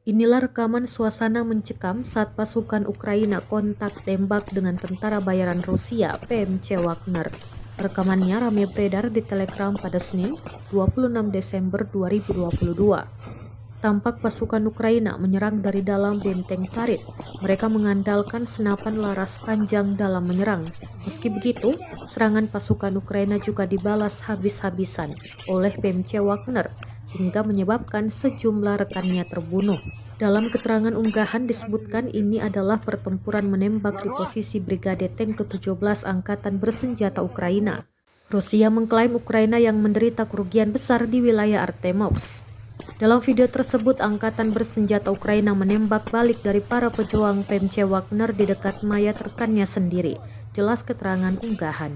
Inilah rekaman suasana mencekam saat pasukan Ukraina kontak tembak dengan tentara bayaran Rusia PMC Wagner. Rekamannya ramai beredar di Telegram pada Senin, 26 Desember 2022. Tampak pasukan Ukraina menyerang dari dalam benteng parit. Mereka mengandalkan senapan laras panjang dalam menyerang. Meski begitu, serangan pasukan Ukraina juga dibalas habis-habisan oleh PMC Wagner hingga menyebabkan sejumlah rekannya terbunuh. Dalam keterangan unggahan disebutkan ini adalah pertempuran menembak di posisi Brigade Tank ke-17 Angkatan Bersenjata Ukraina. Rusia mengklaim Ukraina yang menderita kerugian besar di wilayah Artemovsk. Dalam video tersebut, Angkatan Bersenjata Ukraina menembak balik dari para pejuang PMC Wagner di dekat mayat rekannya sendiri. Jelas keterangan unggahan.